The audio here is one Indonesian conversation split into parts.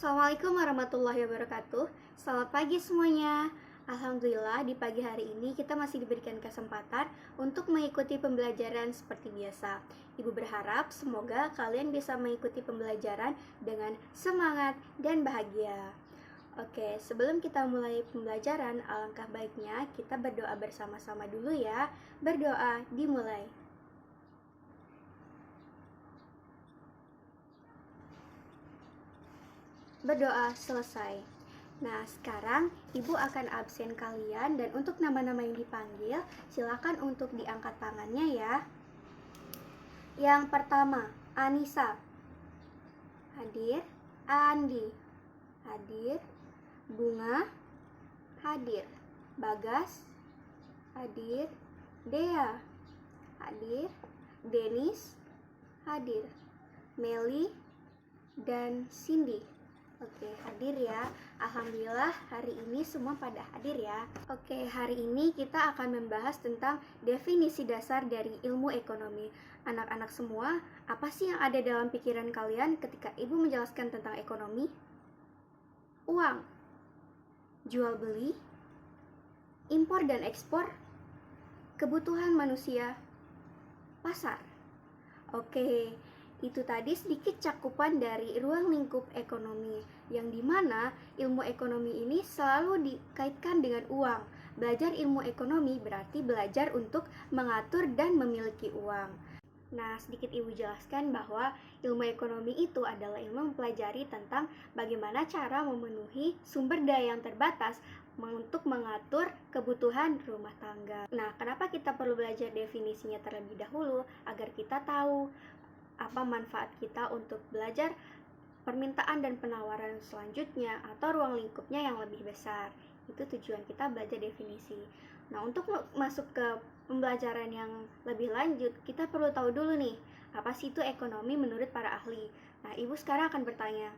Assalamualaikum warahmatullahi wabarakatuh. Selamat pagi semuanya. Alhamdulillah di pagi hari ini kita masih diberikan kesempatan untuk mengikuti pembelajaran seperti biasa. Ibu berharap semoga kalian bisa mengikuti pembelajaran dengan semangat dan bahagia. Oke, sebelum kita mulai pembelajaran, alangkah baiknya kita berdoa bersama-sama dulu ya. Berdoa dimulai. Berdoa selesai. Nah, sekarang Ibu akan absen kalian dan untuk nama-nama yang dipanggil, silakan untuk diangkat tangannya ya. Yang pertama, Anissa. Hadir. Andi. Hadir. Bunga. Hadir. Bagas. Hadir. Dea. Hadir. Denis. Hadir. Meli dan Cindy. Oke, hadir ya. Alhamdulillah hari ini semua pada hadir ya. Oke, hari ini kita akan membahas tentang definisi dasar dari ilmu ekonomi. Anak-anak semua, apa sih yang ada dalam pikiran kalian ketika Ibu menjelaskan tentang ekonomi? Uang, jual beli, impor dan ekspor, kebutuhan manusia, pasar. Oke, itu tadi sedikit cakupan dari ruang lingkup ekonomi, yang dimana ilmu ekonomi ini selalu dikaitkan dengan uang. Belajar ilmu ekonomi berarti belajar untuk mengatur dan memiliki uang. Nah, sedikit Ibu jelaskan bahwa ilmu ekonomi itu adalah ilmu mempelajari tentang bagaimana cara memenuhi sumber daya yang terbatas untuk mengatur kebutuhan rumah tangga. Nah, kenapa kita perlu belajar definisinya terlebih dahulu? Agar kita tahu apa manfaat kita untuk belajar permintaan dan penawaran selanjutnya atau ruang lingkupnya yang lebih besar. Itu tujuan kita belajar definisi. Nah, untuk masuk ke pembelajaran yang lebih lanjut, kita perlu tahu dulu nih, apa sih itu ekonomi menurut para ahli. Nah, Ibu sekarang akan bertanya,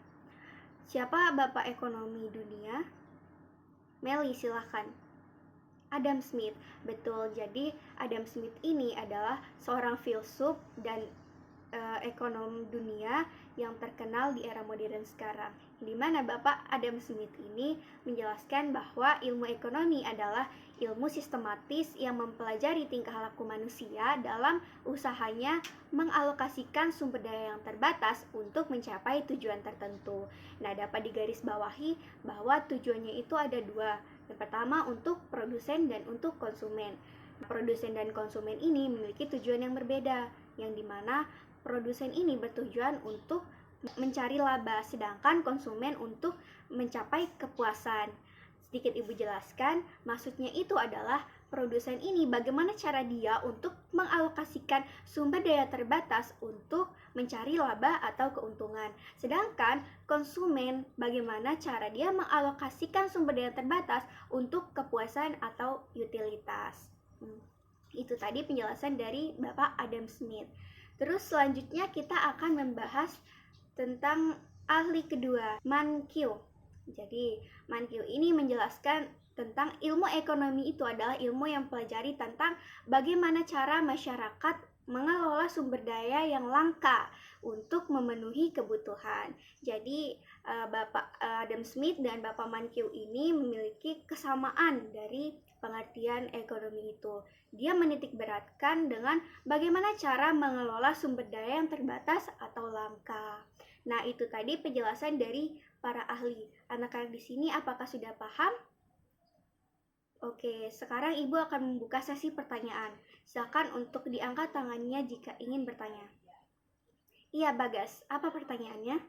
siapa bapak ekonomi dunia? Meli, silahkan. Adam Smith. Betul, jadi Adam Smith ini adalah seorang filsuf dan ekonom dunia yang terkenal di era modern sekarang, di mana Bapak Adam Smith ini menjelaskan bahwa ilmu ekonomi adalah ilmu sistematis yang mempelajari tingkah laku manusia dalam usahanya mengalokasikan sumber daya yang terbatas untuk mencapai tujuan tertentu. Nah, dapat digarisbawahi bahwa tujuannya itu ada dua. Yang pertama untuk produsen dan untuk konsumen. Produsen dan konsumen ini memiliki tujuan yang berbeda, yang dimana produsen ini bertujuan untuk mencari laba, sedangkan konsumen untuk mencapai kepuasan. Sedikit Ibu jelaskan, maksudnya itu adalah produsen ini bagaimana cara dia untuk mengalokasikan sumber daya terbatas untuk mencari laba atau keuntungan. Sedangkan konsumen bagaimana cara dia mengalokasikan sumber daya terbatas untuk kepuasan atau utilitas. Itu tadi penjelasan dari Bapak Adam Smith. Terus selanjutnya kita akan membahas tentang ahli kedua, Mankiw. Jadi Mankiw ini menjelaskan tentang ilmu ekonomi itu adalah ilmu yang mempelajari tentang bagaimana cara masyarakat mengelola sumber daya yang langka untuk memenuhi kebutuhan. Jadi Bapak Adam Smith dan Bapak Mankiw ini memiliki kesamaan dari pengertian ekonomi itu. Dia menitikberatkan dengan bagaimana cara mengelola sumber daya yang terbatas atau langka. Nah, itu tadi penjelasan dari para ahli. Anak-anak di sini apakah sudah paham? Oke, sekarang Ibu akan membuka sesi pertanyaan. Silakan untuk diangkat tangannya jika ingin bertanya. Iya, Bagas. Apa pertanyaannya?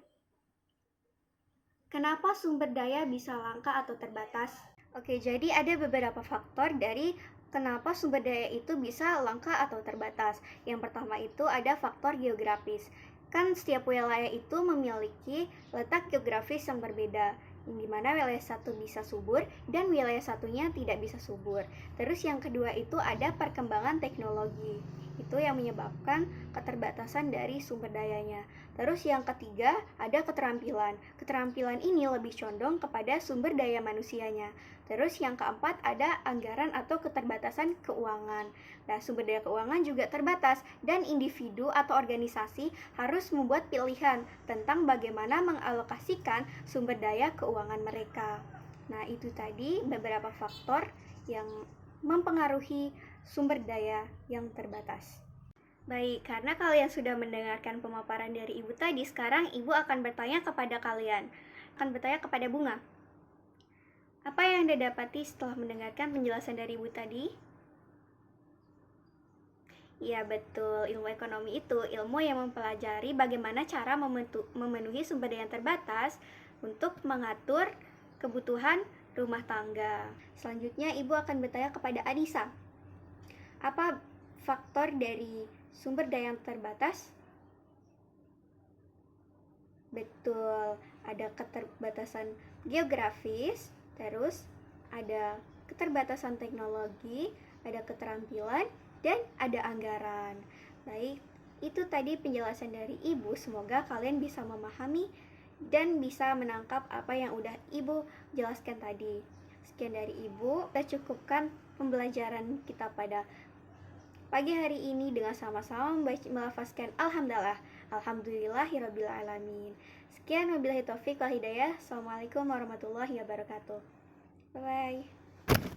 Kenapa sumber daya bisa langka atau terbatas? Oke, jadi ada beberapa faktor dari kenapa sumber daya itu bisa langka atau terbatas. Yang pertama itu ada faktor geografis. Kan setiap wilayah itu memiliki letak geografis yang berbeda, di mana wilayah satu bisa subur dan wilayah satunya tidak bisa subur. Terus yang kedua itu ada perkembangan teknologi. Itu yang menyebabkan keterbatasan dari sumber dayanya. Terus yang ketiga, ada keterampilan. Keterampilan ini lebih condong kepada sumber daya manusianya. Terus yang keempat, ada anggaran atau keterbatasan keuangan. Nah, sumber daya keuangan juga terbatas dan individu atau organisasi harus membuat pilihan tentang bagaimana mengalokasikan sumber daya keuangan mereka. Nah, itu tadi beberapa faktor yang mempengaruhi sumber daya yang terbatas. Baik, karena kalian sudah mendengarkan pemaparan dari Ibu tadi, sekarang Ibu akan bertanya kepada kalian. Akan bertanya kepada Bunga. Apa yang Anda dapati setelah mendengarkan penjelasan dari Ibu tadi? Ya betul, ilmu ekonomi itu ilmu yang mempelajari bagaimana cara memenuhi sumber daya yang terbatas untuk mengatur kebutuhan rumah tangga. Selanjutnya Ibu akan bertanya kepada Anissa. Apa faktor dari sumber daya yang terbatas? Betul, ada keterbatasan geografis, terus ada keterbatasan teknologi, ada keterampilan, dan ada anggaran. Baik, itu tadi penjelasan dari Ibu. Semoga kalian bisa memahami dan bisa menangkap apa yang udah Ibu jelaskan tadi. Sekian dari Ibu, kita cukupkan pembelajaran kita pada pagi hari ini dengan sama-sama melafazkan Alhamdulillah. Alhamdulillahirabbil alamin. Sekian, wabillahi taufik wal hidayah. Assalamualaikum warahmatullahi wabarakatuh. Bye bye.